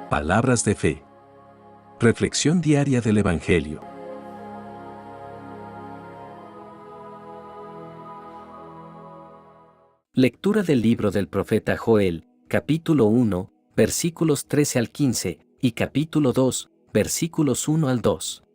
Palabras de fe. Reflexión diaria del Evangelio. Lectura del libro del profeta Joel, capítulo 1, versículos 13 al 15, y capítulo 2, versículos 1 al 2.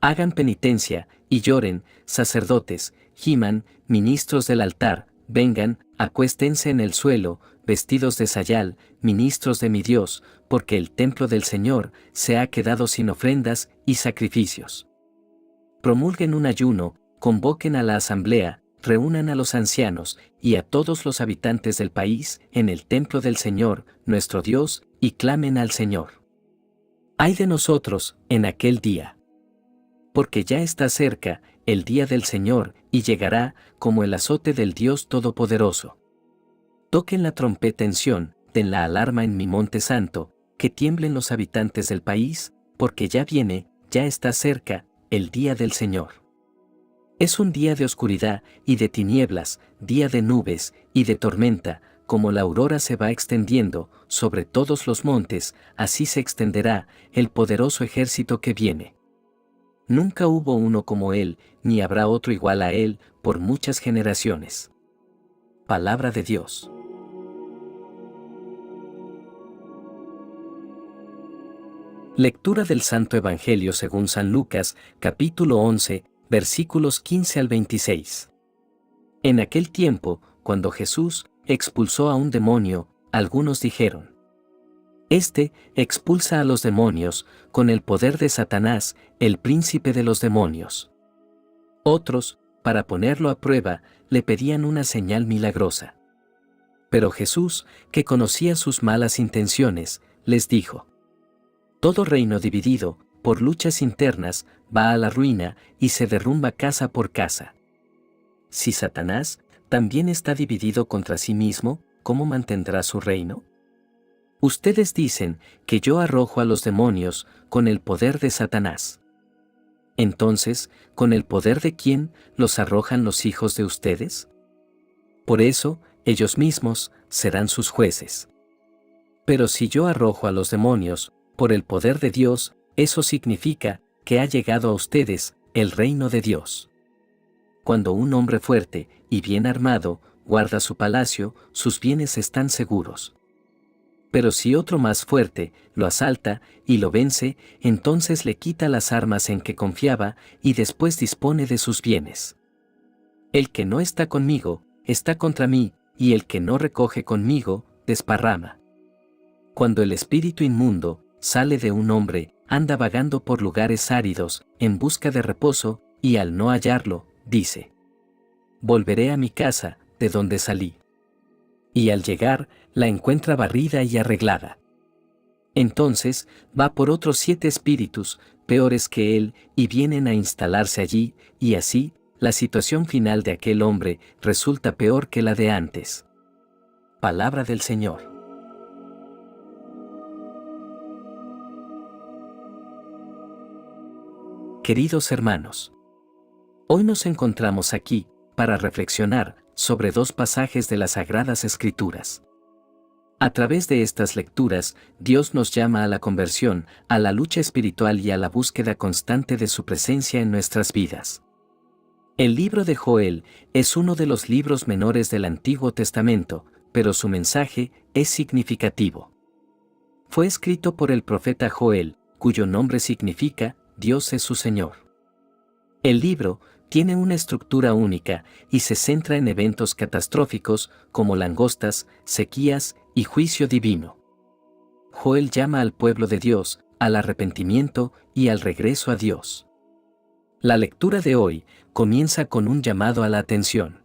Hagan penitencia, y lloren, sacerdotes, giman, ministros del altar, vengan, acuéstense en el suelo, vestidos de sayal, ministros de mi Dios, porque el templo del Señor se ha quedado sin ofrendas y sacrificios. Promulguen un ayuno, convoquen a la asamblea, reúnan a los ancianos y a todos los habitantes del país en el templo del Señor, nuestro Dios, y clamen al Señor. ¡Ay de nosotros, en aquel día! Porque ya está cerca el día del Señor, y llegará como el azote del Dios Todopoderoso. Toquen la trompeta en Sión, den la alarma en mi monte santo, que tiemblen los habitantes del país, porque ya viene, ya está cerca, el día del Señor. Es un día de oscuridad y de tinieblas, día de nubes y de tormenta, como la aurora se va extendiendo sobre todos los montes, así se extenderá el poderoso ejército que viene. Nunca hubo uno como él, ni habrá otro igual a él, por muchas generaciones. Palabra de Dios. Lectura del Santo Evangelio según San Lucas, capítulo 11, versículos 15 al 26. En aquel tiempo, cuando Jesús expulsó a un demonio, algunos dijeron: Este expulsa a los demonios con el poder de Satanás, el príncipe de los demonios. Otros, para ponerlo a prueba, le pedían una señal milagrosa. Pero Jesús, que conocía sus malas intenciones, les dijo: Todo reino dividido, por luchas internas, va a la ruina y se derrumba casa por casa. Si Satanás también está dividido contra sí mismo, ¿cómo mantendrá su reino? Ustedes dicen que yo arrojo a los demonios con el poder de Satanás. Entonces, ¿con el poder de quién los arrojan los hijos de ustedes? Por eso, ellos mismos serán sus jueces. Pero si yo arrojo a los demonios por el poder de Dios, eso significa que ha llegado a ustedes el reino de Dios. Cuando un hombre fuerte y bien armado guarda su palacio, sus bienes están seguros. Pero si otro más fuerte lo asalta y lo vence, entonces le quita las armas en que confiaba y después dispone de sus bienes. El que no está conmigo, está contra mí, y el que no recoge conmigo, desparrama. Cuando el espíritu inmundo sale de un hombre, anda vagando por lugares áridos, en busca de reposo, y al no hallarlo, dice: Volveré a mi casa, de donde salí. Y al llegar, la encuentra barrida y arreglada. Entonces, va por otros 7 espíritus, peores que él, y vienen a instalarse allí, y así, la situación final de aquel hombre resulta peor que la de antes. Palabra del Señor. Queridos hermanos, hoy nos encontramos aquí para reflexionar sobre 2 pasajes de las Sagradas Escrituras. A través de estas lecturas, Dios nos llama a la conversión, a la lucha espiritual y a la búsqueda constante de su presencia en nuestras vidas. El libro de Joel es uno de los libros menores del Antiguo Testamento, pero su mensaje es significativo. Fue escrito por el profeta Joel, cuyo nombre significa Dios es su Señor. El libro tiene una estructura única y se centra en eventos catastróficos como langostas, sequías y juicio divino. Joel llama al pueblo de Dios al arrepentimiento y al regreso a Dios. La lectura de hoy comienza con un llamado a la atención.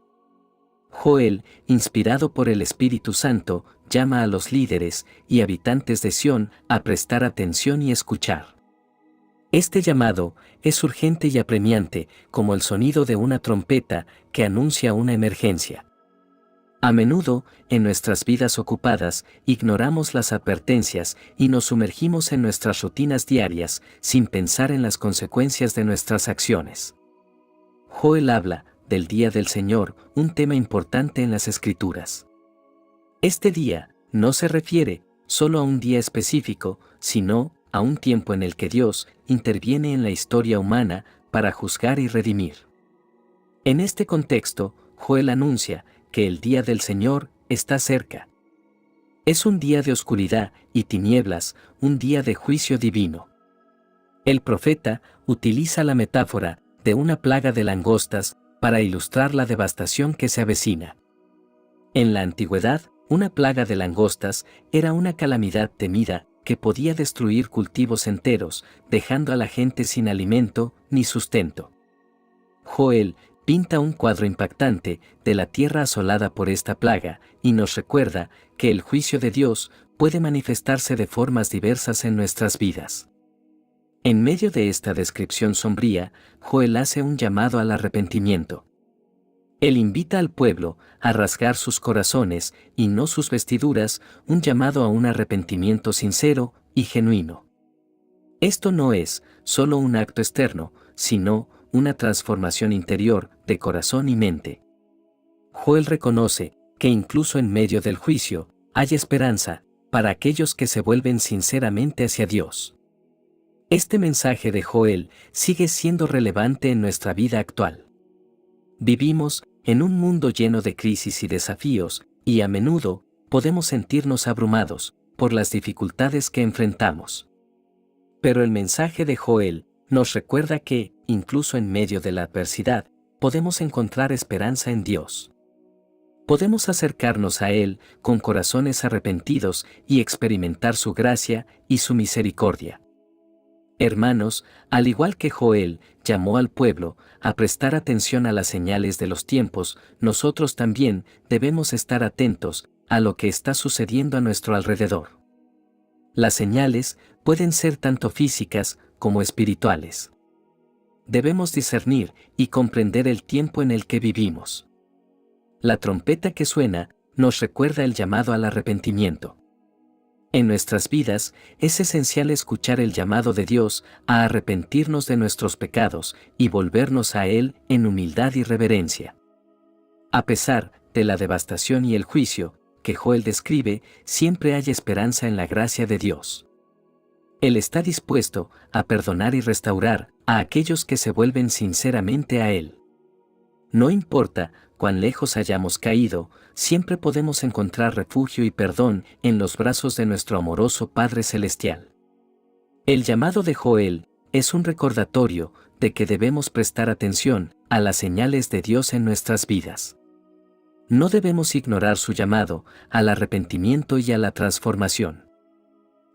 Joel, inspirado por el Espíritu Santo, llama a los líderes y habitantes de Sión a prestar atención y escuchar. Este llamado es urgente y apremiante, como el sonido de una trompeta que anuncia una emergencia. A menudo, en nuestras vidas ocupadas, ignoramos las advertencias y nos sumergimos en nuestras rutinas diarias sin pensar en las consecuencias de nuestras acciones. Joel habla del día del Señor, un tema importante en las Escrituras. Este día no se refiere solo a un día específico, sino a un tiempo en el que Dios interviene en la historia humana para juzgar y redimir. En este contexto, Joel anuncia que el día del Señor está cerca. Es un día de oscuridad y tinieblas, un día de juicio divino. El profeta utiliza la metáfora de una plaga de langostas para ilustrar la devastación que se avecina. En la antigüedad, una plaga de langostas era una calamidad temida que podía destruir cultivos enteros, dejando a la gente sin alimento ni sustento. Joel pinta un cuadro impactante de la tierra asolada por esta plaga y nos recuerda que el juicio de Dios puede manifestarse de formas diversas en nuestras vidas. En medio de esta descripción sombría, Joel hace un llamado al arrepentimiento. Él invita al pueblo a rasgar sus corazones y no sus vestiduras, un llamado a un arrepentimiento sincero y genuino. Esto no es solo un acto externo, sino una transformación interior de corazón y mente. Joel reconoce que incluso en medio del juicio hay esperanza para aquellos que se vuelven sinceramente hacia Dios. Este mensaje de Joel sigue siendo relevante en nuestra vida actual. Vivimos en un mundo lleno de crisis y desafíos, y a menudo podemos sentirnos abrumados por las dificultades que enfrentamos. Pero el mensaje de Joel nos recuerda que, incluso en medio de la adversidad, podemos encontrar esperanza en Dios. Podemos acercarnos a Él con corazones arrepentidos y experimentar su gracia y su misericordia. Hermanos, al igual que Joel llamó al pueblo a prestar atención a las señales de los tiempos, nosotros también debemos estar atentos a lo que está sucediendo a nuestro alrededor. Las señales pueden ser tanto físicas como espirituales. Debemos discernir y comprender el tiempo en el que vivimos. La trompeta que suena nos recuerda el llamado al arrepentimiento. En nuestras vidas es esencial escuchar el llamado de Dios a arrepentirnos de nuestros pecados y volvernos a Él en humildad y reverencia. A pesar de la devastación y el juicio que Joel describe, siempre hay esperanza en la gracia de Dios. Él está dispuesto a perdonar y restaurar a aquellos que se vuelven sinceramente a Él. No importa cuán lejos hayamos caído, siempre podemos encontrar refugio y perdón en los brazos de nuestro amoroso Padre Celestial. El llamado de Joel es un recordatorio de que debemos prestar atención a las señales de Dios en nuestras vidas. No debemos ignorar su llamado al arrepentimiento y a la transformación.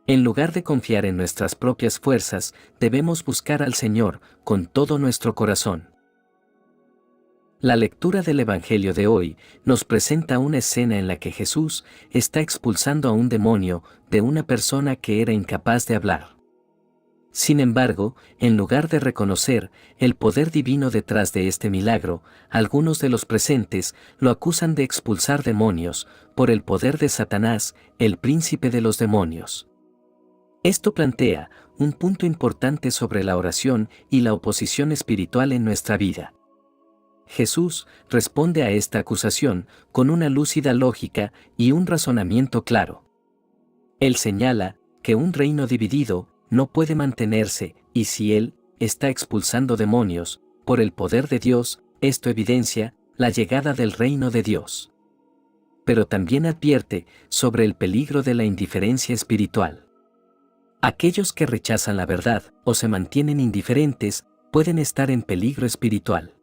En lugar de confiar en nuestras propias fuerzas, debemos buscar al Señor con todo nuestro corazón. La lectura del Evangelio de hoy nos presenta una escena en la que Jesús está expulsando a un demonio de una persona que era incapaz de hablar. Sin embargo, en lugar de reconocer el poder divino detrás de este milagro, algunos de los presentes lo acusan de expulsar demonios por el poder de Satanás, el príncipe de los demonios. Esto plantea un punto importante sobre la oración y la oposición espiritual en nuestra vida. Jesús responde a esta acusación con una lúcida lógica y un razonamiento claro. Él señala que un reino dividido no puede mantenerse, y si Él está expulsando demonios por el poder de Dios, esto evidencia la llegada del reino de Dios. Pero también advierte sobre el peligro de la indiferencia espiritual. Aquellos que rechazan la verdad o se mantienen indiferentes pueden estar en peligro espiritual.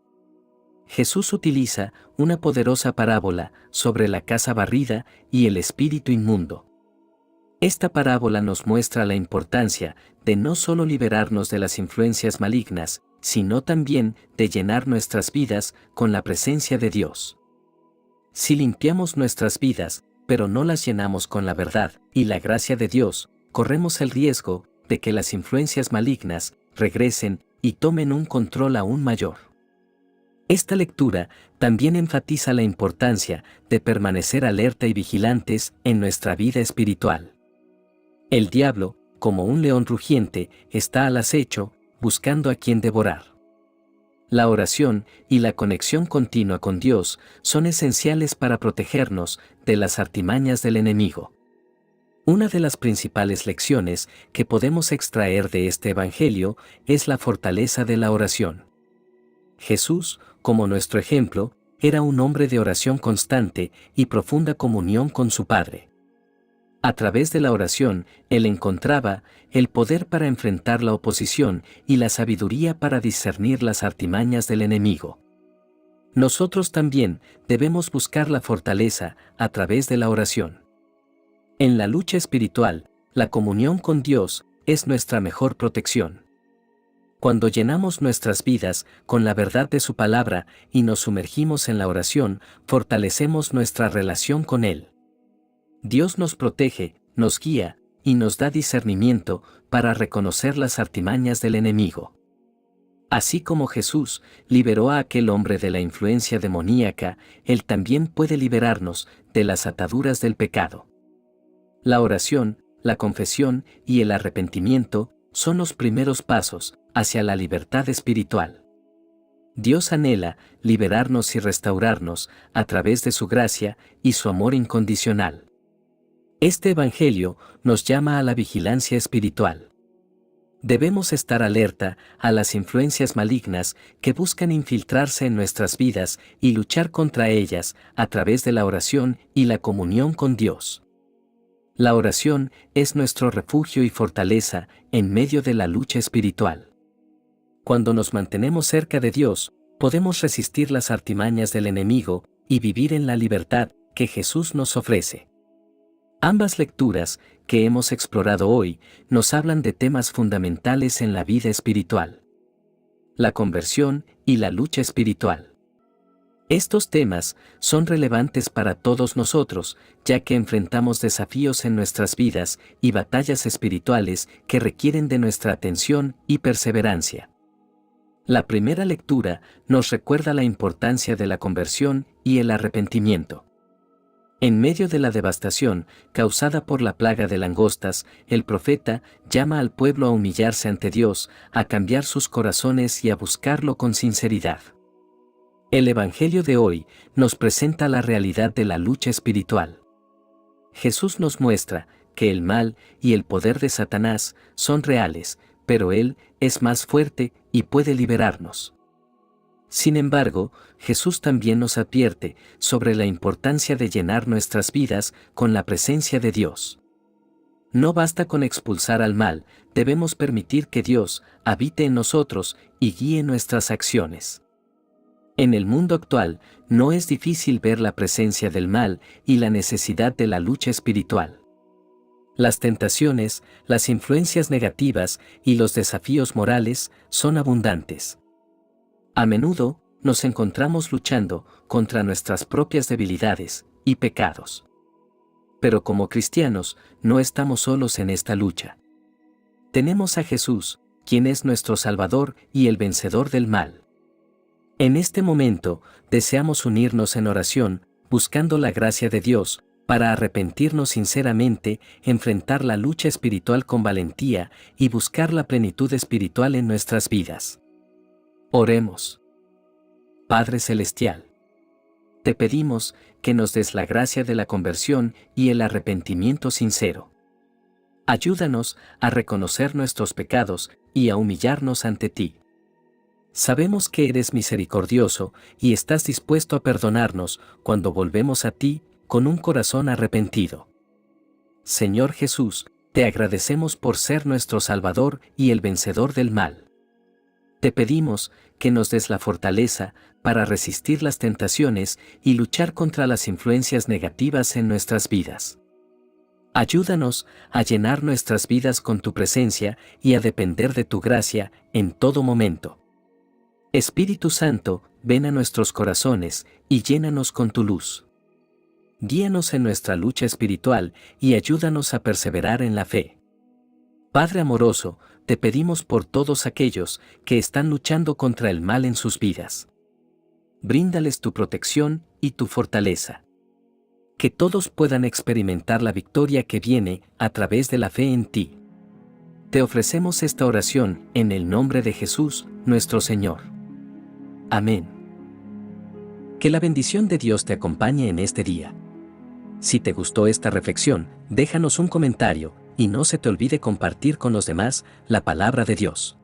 Jesús utiliza una poderosa parábola sobre la casa barrida y el espíritu inmundo. Esta parábola nos muestra la importancia de no solo liberarnos de las influencias malignas, sino también de llenar nuestras vidas con la presencia de Dios. Si limpiamos nuestras vidas, pero no las llenamos con la verdad y la gracia de Dios, corremos el riesgo de que las influencias malignas regresen y tomen un control aún mayor. Esta lectura también enfatiza la importancia de permanecer alerta y vigilantes en nuestra vida espiritual. El diablo, como un león rugiente, está al acecho, buscando a quien devorar. La oración y la conexión continua con Dios son esenciales para protegernos de las artimañas del enemigo. Una de las principales lecciones que podemos extraer de este Evangelio es la fortaleza de la oración. Jesús, como nuestro ejemplo, era un hombre de oración constante y profunda comunión con su Padre. A través de la oración, él encontraba el poder para enfrentar la oposición y la sabiduría para discernir las artimañas del enemigo. Nosotros también debemos buscar la fortaleza a través de la oración. En la lucha espiritual, la comunión con Dios es nuestra mejor protección. Cuando llenamos nuestras vidas con la verdad de su palabra y nos sumergimos en la oración, fortalecemos nuestra relación con Él. Dios nos protege, nos guía y nos da discernimiento para reconocer las artimañas del enemigo. Así como Jesús liberó a aquel hombre de la influencia demoníaca, Él también puede liberarnos de las ataduras del pecado. La oración, la confesión y el arrepentimiento son los primeros pasos hacia la libertad espiritual. Dios anhela liberarnos y restaurarnos a través de su gracia y su amor incondicional. Este Evangelio nos llama a la vigilancia espiritual. Debemos estar alerta a las influencias malignas que buscan infiltrarse en nuestras vidas y luchar contra ellas a través de la oración y la comunión con Dios. La oración es nuestro refugio y fortaleza en medio de la lucha espiritual. Cuando nos mantenemos cerca de Dios, podemos resistir las artimañas del enemigo y vivir en la libertad que Jesús nos ofrece. Ambas lecturas que hemos explorado hoy nos hablan de temas fundamentales en la vida espiritual: la conversión y la lucha espiritual. Estos temas son relevantes para todos nosotros, ya que enfrentamos desafíos en nuestras vidas y batallas espirituales que requieren de nuestra atención y perseverancia. La primera lectura nos recuerda la importancia de la conversión y el arrepentimiento. En medio de la devastación causada por la plaga de langostas, el profeta llama al pueblo a humillarse ante Dios, a cambiar sus corazones y a buscarlo con sinceridad. El Evangelio de hoy nos presenta la realidad de la lucha espiritual. Jesús nos muestra que el mal y el poder de Satanás son reales, pero Él es más fuerte y puede liberarnos. Sin embargo, Jesús también nos advierte sobre la importancia de llenar nuestras vidas con la presencia de Dios. No basta con expulsar al mal, debemos permitir que Dios habite en nosotros y guíe nuestras acciones. En el mundo actual, no es difícil ver la presencia del mal y la necesidad de la lucha espiritual. Las tentaciones, las influencias negativas y los desafíos morales son abundantes. A menudo, nos encontramos luchando contra nuestras propias debilidades y pecados. Pero como cristianos, no estamos solos en esta lucha. Tenemos a Jesús, quien es nuestro Salvador y el vencedor del mal. En este momento, deseamos unirnos en oración, buscando la gracia de Dios, para arrepentirnos sinceramente, enfrentar la lucha espiritual con valentía y buscar la plenitud espiritual en nuestras vidas. Oremos. Padre Celestial, te pedimos que nos des la gracia de la conversión y el arrepentimiento sincero. Ayúdanos a reconocer nuestros pecados y a humillarnos ante ti. Sabemos que eres misericordioso y estás dispuesto a perdonarnos cuando volvemos a ti con un corazón arrepentido. Señor Jesús, te agradecemos por ser nuestro Salvador y el vencedor del mal. Te pedimos que nos des la fortaleza para resistir las tentaciones y luchar contra las influencias negativas en nuestras vidas. Ayúdanos a llenar nuestras vidas con tu presencia y a depender de tu gracia en todo momento. Espíritu Santo, ven a nuestros corazones y llénanos con tu luz. Guíanos en nuestra lucha espiritual y ayúdanos a perseverar en la fe. Padre amoroso, te pedimos por todos aquellos que están luchando contra el mal en sus vidas. Bríndales tu protección y tu fortaleza. Que todos puedan experimentar la victoria que viene a través de la fe en ti. Te ofrecemos esta oración en el nombre de Jesús, nuestro Señor. Amén. Que la bendición de Dios te acompañe en este día. Si te gustó esta reflexión, déjanos un comentario, y no se te olvide compartir con los demás la palabra de Dios.